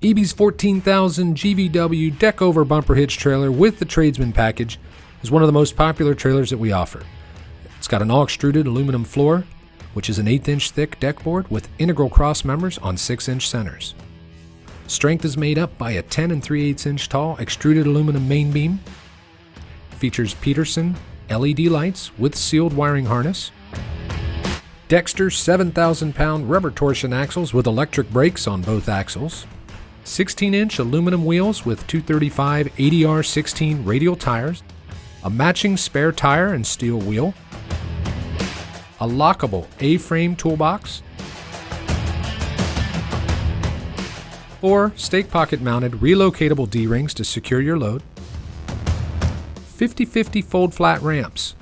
EB's 14,000 GVW deck over bumper hitch trailer with the Tradesman package is one of the most popular trailers that we offer. It's got an all extruded aluminum floor, which is an 1/8 inch thick deck board with integral cross members on 6 inch centers. Strength is made up by a 10 3/8 inch tall extruded aluminum main beam. Features Peterson LED lights with sealed wiring harness. DEXTER 7,000 pound rubber torsion axles with electric brakes on both axles. 16 inch aluminum wheels with 235 ADR 16 radial tires. A matching spare tire and steel wheel. A lockable A-frame toolbox. 4 stake pocket mounted relocatable D-rings to secure your load. 50/50 fold flat ramps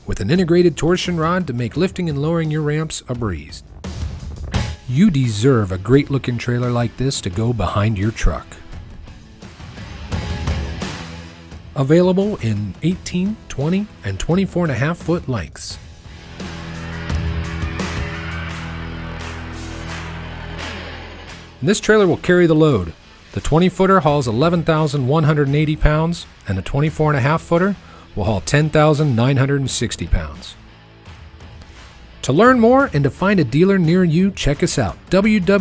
with an integrated torsion rod to make lifting and lowering your ramps a breeze. You deserve a great looking trailer like this to go behind your truck. Available in 18, 20, and 24.5 foot lengths. And this trailer will carry the load. The 20-footer hauls 11,180 pounds, and the 24.5-footer will haul 10,960 pounds. To learn more and to find a dealer near you, check us out, www.mheb.com.